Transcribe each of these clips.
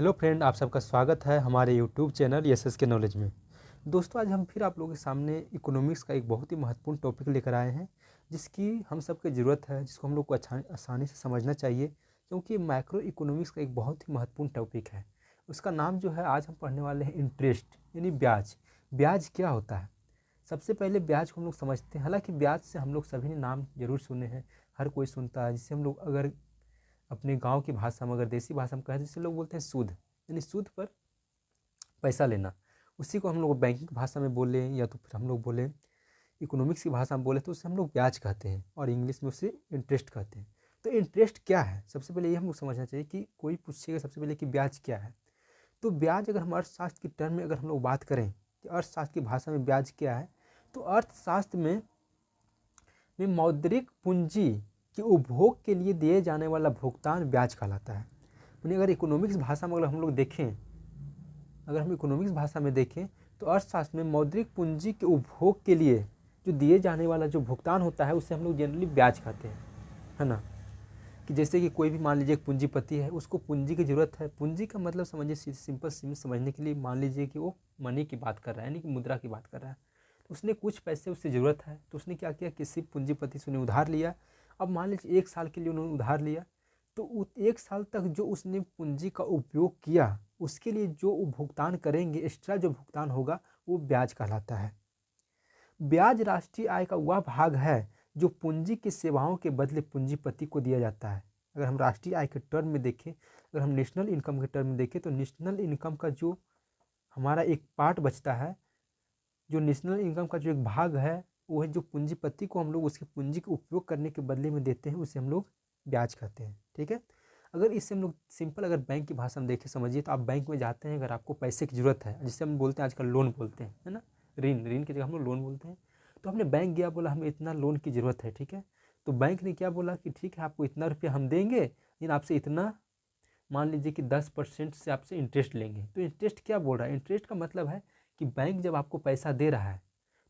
Hello friend, आप सबका स्वागत है हमारे यूट्यूब चैनल एसएस के नॉलेज में। दोस्तों, आज हम फिर आप लोगों के सामने इकोनॉमिक्स का एक बहुत ही महत्वपूर्ण टॉपिक लेकर आए हैं, जिसकी हम सबको ज़रूरत है, जिसको हम लोग को आसानी से समझना चाहिए, क्योंकि मैक्रो इकोनॉमिक्स का एक बहुत ही महत्वपूर्ण टॉपिक है। उसका नाम जो है आज हम पढ़ने वाले हैं इंटरेस्ट, यानी ब्याज। ब्याज क्या होता है? सबसे पहले ब्याज को हम लोग समझते हैं। हालांकि ब्याज से हम लोग सभी ने नाम जरूर सुने हैं, हर कोई सुनता है। जिससे हम लोग अगर अपने गांव की भाषा में, अगर देसी भाषा में कहें, जिससे लोग बोलते हैं सूद, यानी सूद पर पैसा लेना। उसी को हम लोग बैंकिंग भाषा में बोले या तो फिर हम लोग बोले इकोनॉमिक्स की भाषा में बोले तो उसे हम लोग ब्याज कहते हैं, और इंग्लिश में उसे इंटरेस्ट कहते हैं। तो इंटरेस्ट क्या है, सबसे पहले ये हम लोग समझना चाहिए कि कोई पूछेगा सबसे पहले कि ब्याज क्या है। तो ब्याज, अगर हम अर्थशास्त्र की टर्म में अगर हम लोग बात करें कि अर्थशास्त्र की भाषा में ब्याज क्या है, तो अर्थशास्त्र में मौद्रिक पूंजी के उपभोग के लिए दिए जाने वाला भुगतान ब्याज कहलाता है। यानी अगर इकोनॉमिक्स भाषा में अगर हम लोग देखें, अगर हम इकोनॉमिक्स भाषा में देखें तो अर्थशास्त्र में मौद्रिक पूंजी के उपभोग के लिए जो दिए जाने वाला जो भुगतान होता है उसे हम लोग जनरली ब्याज कहते हैं, है ना। कि जैसे कि कोई भी मान लीजिए एक पूंजीपति है, उसको पूंजी की ज़रूरत है। पूंजी का मतलब समझिए, सिंपल समझने के लिए मान लीजिए कि वो मनी की बात कर रहा है, यानी कि मुद्रा की बात कर रहा है। तो उसने कुछ पैसे, उससे ज़रूरत है, तो उसने क्या किया, किसी पूंजीपति से उन्हें उधार लिया। अब मान लीजिए 1 साल के लिए उन्होंने उधार लिया, तो 1 साल तक जो उसने पूंजी का उपयोग किया, उसके लिए जो भुगतान करेंगे, एक्स्ट्रा जो भुगतान होगा, वो ब्याज कहलाता है। ब्याज राष्ट्रीय आय का वह भाग है जो पूंजी की सेवाओं के बदले पूंजीपति को दिया जाता है। अगर हम राष्ट्रीय आय के टर्म में देखें, अगर हम नेशनल इनकम के टर्म में देखें, तो नेशनल इनकम का जो हमारा एक पार्ट बचता है, जो नेशनल इनकम का जो एक भाग है, वो है जो पूंजीपति को हम लोग उसकी पूंजी का उपयोग करने के बदले में देते हैं, उसे हम लोग ब्याज कहते हैं। ठीक है। अगर इससे हम लोग सिंपल अगर बैंक की भाषा में देखें, समझिए, तो आप बैंक में जाते हैं, अगर आपको पैसे की ज़रूरत है, जिससे हम बोलते हैं आजकल लोन बोलते हैं, है ना। ऋण की जगह हम लोग लोन बोलते हैं। तो हमने बैंक गया, बोला हमें इतना लोन की ज़रूरत है, ठीक है। तो बैंक ने क्या बोला कि ठीक है, आपको इतना रुपया हम देंगे, लेकिन आपसे इतना, मान लीजिए कि 10% से आपसे इंटरेस्ट लेंगे। तो इंटरेस्ट क्या बोल रहा है? इंटरेस्ट का मतलब है कि बैंक जब आपको पैसा दे रहा है,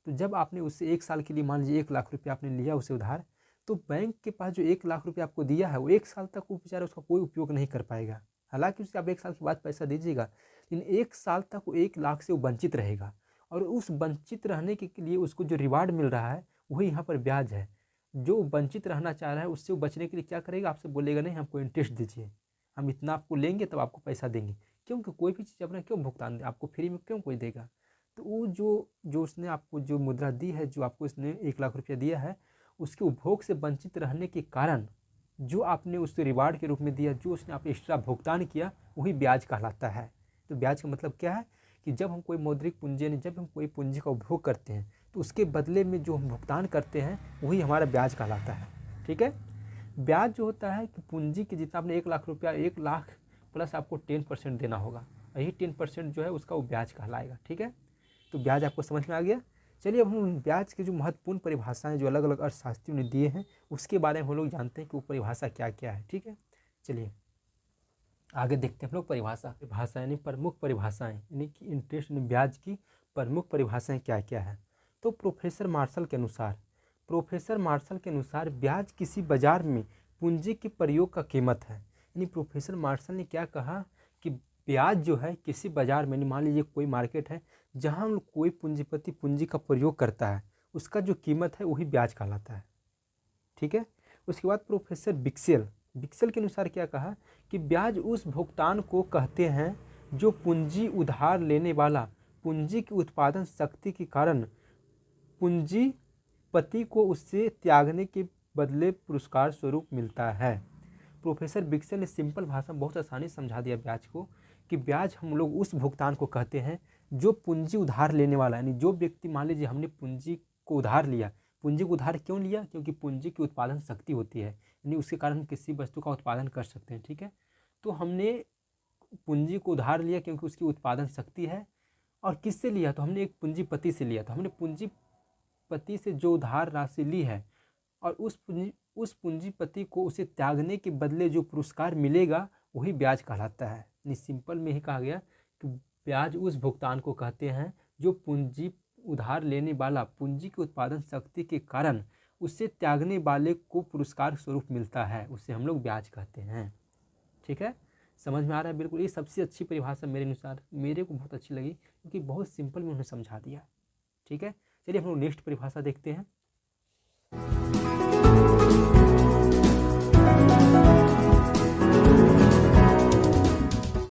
तो जब आपने उससे 1 साल के लिए मान लीजिए 1 लाख रुपया आपने लिया उसे उधार, तो बैंक के पास जो 1 लाख रुपया आपको दिया है, वो 1 साल तक वो बेचारा उसका कोई उपयोग नहीं कर पाएगा। हालांकि उसे आप 1 साल के बाद पैसा दीजिएगा, लेकिन 1 साल तक वो 1 लाख से वो वंचित रहेगा। और उस वंचित रहने के लिए उसको जो रिवार्ड मिल रहा है, वही यहाँ पर ब्याज है। जो वंचित रहना चाह रहा है, उससे वो बचने के लिए क्या करेगा, आपसे बोलेगा नहीं हमको इंटरेस्ट दीजिए, हम इतना आपको लेंगे तब आपको पैसा देंगे। क्योंकि कोई भी चीज़ अपना क्यों भुगतान दे, आपको फ्री में क्यों कोई देगा। तो वो जो जो उसने आपको जो मुद्रा दी है, जो आपको इसने 1 लाख रुपया दिया है, उसके उपभोग से वंचित रहने के कारण जो आपने उससे रिवार्ड के रूप में दिया, जो उसने आप एक्स्ट्रा भुगतान किया, वही ब्याज कहलाता है। तो ब्याज का मतलब क्या है कि जब हम कोई मौद्रिक पूंजी, यानी जब हम कोई पूंजी का उपभोग करते हैं, तो उसके बदले में जो हम भुगतान करते हैं, वही हमारा ब्याज कहलाता है। ठीक है। ब्याज जो होता है कि पूंजी की, जितना आपने 1 लाख रुपया, 1 लाख प्लस आपको 10% देना होगा, यही 10% जो है उसका वो ब्याज कहलाएगा। ठीक है। तो ब्याज आपको समझ में आ गया। चलिए, अब हम ब्याज के जो महत्वपूर्ण परिभाषाएं जो अलग अलग अर्थशास्त्रियों ने दिए हैं, उसके बारे में हम लोग जानते हैं कि वो परिभाषा क्या क्या है। ठीक है। चलिए आगे देखते हैं हम लोग परिभाषा यानी प्रमुख परिभाषाएं, यानी कि इंटरेस्ट यानी ब्याज की प्रमुख परिभाषाएं क्या क्या है। तो प्रोफेसर मार्शल के अनुसार ब्याज किसी बाजार में पूंजी के प्रयोग का कीमत है। यानी प्रोफेसर मार्शल ने क्या कहा कि ब्याज जो है किसी बाजार में, मान लीजिए कोई मार्केट है जहाँ कोई पूंजीपति पूंजी का प्रयोग करता है, उसका जो कीमत है वही ब्याज कहलाता है। ठीक है। उसके बाद प्रोफेसर बिक्सेल के अनुसार क्या कहा कि ब्याज उस भुगतान को कहते हैं जो पूंजी उधार लेने वाला पूंजी की उत्पादन शक्ति के कारण पूंजीपति को उससे त्यागने के बदले पुरस्कार स्वरूप मिलता है। प्रोफेसर बिक्सेल ने सिंपल भाषा में बहुत आसानी से समझा दिया ब्याज को, कि ब्याज हम लोग उस भुगतान को कहते हैं जो पूंजी उधार लेने वाला, यानी जो व्यक्ति, मान लीजिए हमने पूंजी को उधार लिया। पूंजी को उधार क्यों लिया? क्योंकि पूंजी की उत्पादन शक्ति होती है, यानी उसके कारण हम किसी वस्तु का उत्पादन कर सकते हैं। ठीक है। तो हमने पूंजी को उधार लिया क्योंकि उसकी उत्पादन शक्ति है। और किससे लिया? तो हमने एक पूंजीपति से लिया। तो हमने पूंजीपति से जो उधार राशि ली है, और उस पूंजीपति को उसे त्यागने के बदले जो पुरस्कार मिलेगा, वही ब्याज कहलाता है। यानी सिंपल में ही कहा गया कि ब्याज उस भुगतान को कहते हैं जो पूंजी उधार लेने वाला पूंजी की उत्पादन शक्ति के कारण उससे त्यागने वाले को पुरस्कार स्वरूप मिलता है, उसे हम लोग ब्याज कहते हैं। ठीक है। समझ में आ रहा है? बिल्कुल, ये सबसे अच्छी परिभाषा मेरे अनुसार मेरे को बहुत अच्छी लगी, क्योंकि बहुत सिंपल में उन्होंने समझा दिया। ठीक है, चलिए हम लोग नेक्स्ट परिभाषा देखते हैं।